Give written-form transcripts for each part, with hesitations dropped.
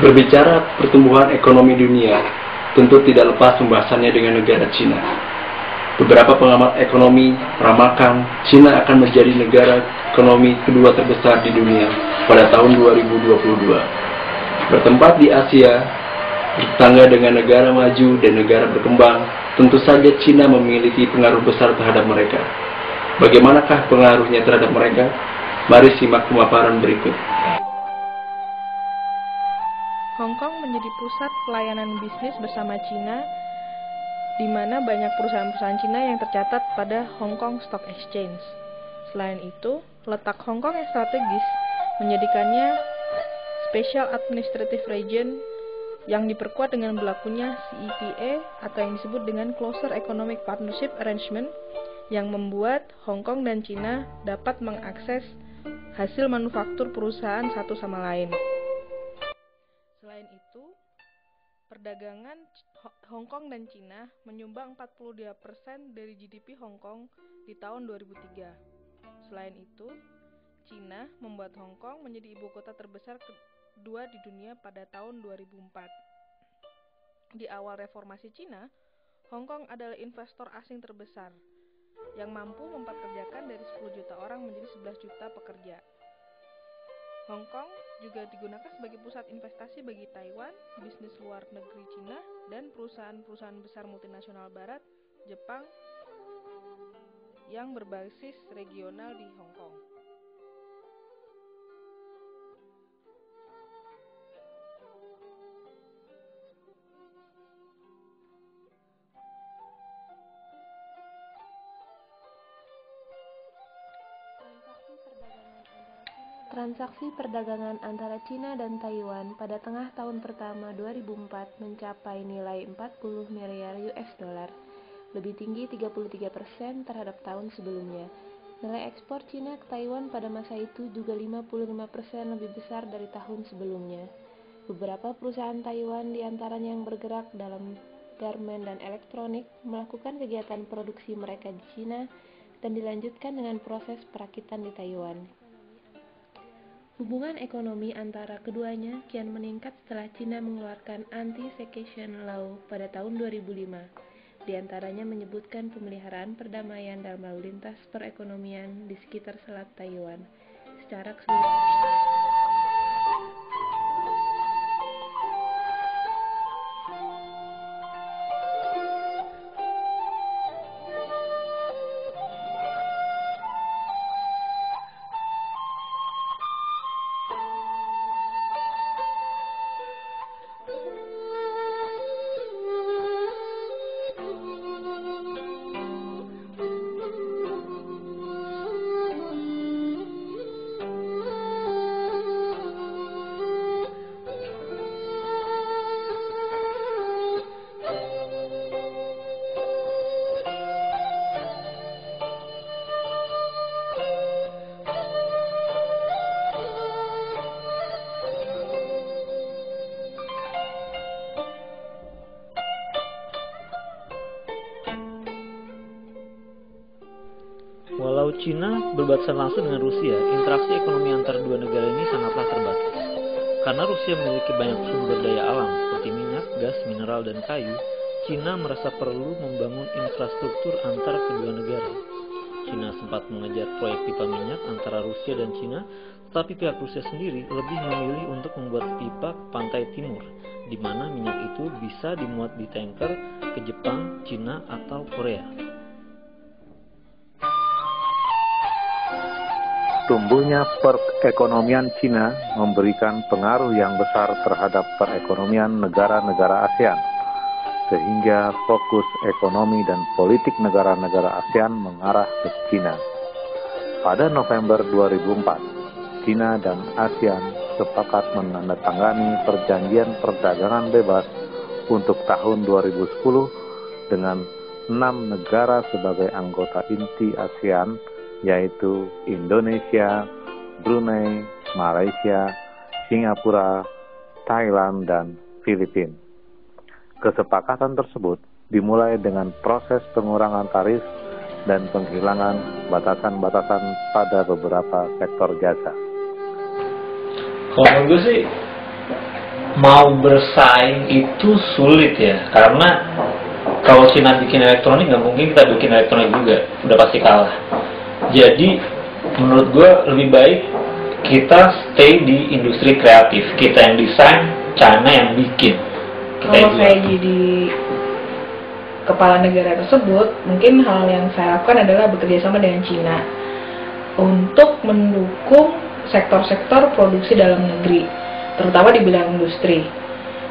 Berbicara pertumbuhan ekonomi dunia, tentu tidak lepas pembahasannya dengan negara Cina. Beberapa pengamat ekonomi meramalkan Cina akan menjadi negara ekonomi kedua terbesar di dunia pada tahun 2022. Bertempat di Asia, bertetangga dengan negara maju dan negara berkembang, tentu saja Cina memiliki pengaruh besar terhadap mereka. Bagaimanakah pengaruhnya terhadap mereka? Mari simak pemaparan berikut. Hong Kong menjadi pusat pelayanan bisnis bersama Cina, di mana banyak perusahaan-perusahaan Cina yang tercatat pada Hong Kong Stock Exchange. Selain itu, letak Hong Kong yang strategis menjadikannya Special Administrative Region yang diperkuat dengan berlakunya CEPA atau yang disebut dengan Closer Economic Partnership Arrangement, yang membuat Hong Kong dan Cina dapat mengakses hasil manufaktur perusahaan satu sama lain. Selain itu, perdagangan Hong Kong dan Cina menyumbang 42% dari GDP Hong Kong di tahun 2003. Selain itu, Cina membuat Hong Kong menjadi ibu kota terbesar kedua di dunia pada tahun 2004. Di awal reformasi Cina, Hong Kong adalah investor asing terbesar yang mampu mempekerjakan dari 10 juta orang menjadi 11 juta pekerja. Hong Kong juga digunakan sebagai pusat investasi bagi Taiwan, bisnis luar negeri Cina, dan perusahaan-perusahaan besar multinasional Barat, Jepang, yang berbasis regional di Hong Kong. Transaksi perdagangan antara Cina dan Taiwan pada tengah tahun pertama 2004 mencapai nilai 40 miliar US dollar, lebih tinggi 33% terhadap tahun sebelumnya. Nilai ekspor Cina ke Taiwan pada masa itu juga 55% lebih besar dari tahun sebelumnya. Beberapa perusahaan Taiwan, diantaranya yang bergerak dalam garmen dan elektronik, melakukan kegiatan produksi mereka di Cina dan dilanjutkan dengan proses perakitan di Taiwan. Hubungan ekonomi antara keduanya kian meningkat setelah Cina mengeluarkan Anti-Secession Law pada tahun 2005. Di antaranya menyebutkan pemeliharaan perdamaian dalam lalu lintas perekonomian di sekitar Selat Taiwan secara keseluruhan. Walau Cina berbatasan langsung dengan Rusia, interaksi ekonomi antara dua negara ini sangatlah terbatas. Karena Rusia memiliki banyak sumber daya alam seperti minyak, gas, mineral, dan kayu, Cina merasa perlu membangun infrastruktur antar kedua negara. Cina sempat mengejar proyek pipa minyak antara Rusia dan Cina, tetapi pihak Rusia sendiri lebih memilih untuk membuat pipa ke pantai timur, di mana minyak itu bisa dimuat di tanker ke Jepang, Cina, atau Korea. Tumbuhnya perekonomian Cina memberikan pengaruh yang besar terhadap perekonomian negara-negara ASEAN, sehingga fokus ekonomi dan politik negara-negara ASEAN mengarah ke Cina. Pada November 2004, Cina dan ASEAN sepakat menandatangani perjanjian perdagangan bebas untuk tahun 2010 dengan 6 negara sebagai anggota inti ASEAN, yaitu Indonesia, Brunei, Malaysia, Singapura, Thailand, dan Filipina. Kesepakatan tersebut dimulai dengan proses pengurangan tarif dan penghilangan batasan-batasan pada beberapa sektor jasa. Kalau menurut gue sih mau bersaing itu sulit ya, karena kalau Cina bikin elektronik nggak mungkin kita bikin elektronik juga, udah pasti kalah. Jadi menurut gue lebih baik kita stay di industri kreatif, kita yang desain, China yang bikin. Kalau saya jadi kepala negara tersebut, mungkin hal yang saya lakukan adalah bekerja sama dengan Cina untuk mendukung sektor-sektor produksi dalam negeri, terutama di bidang industri.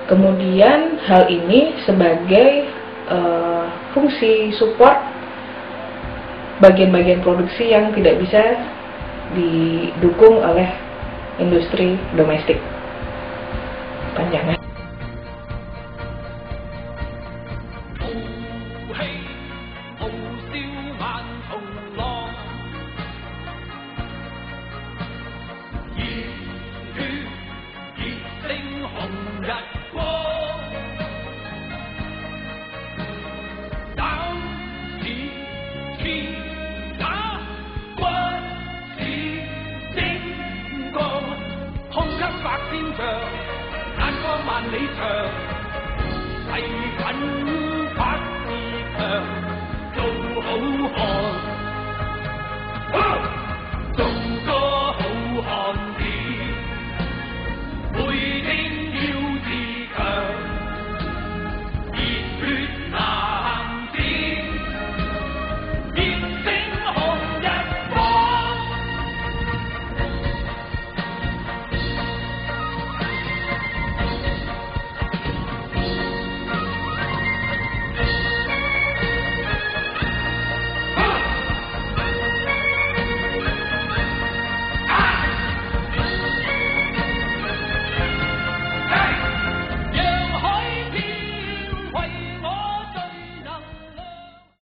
Kemudian hal ini sebagai fungsi support bagian-bagian produksi yang tidak bisa didukung oleh industri domestik. Panjangnya.眼光萬里長，誓奮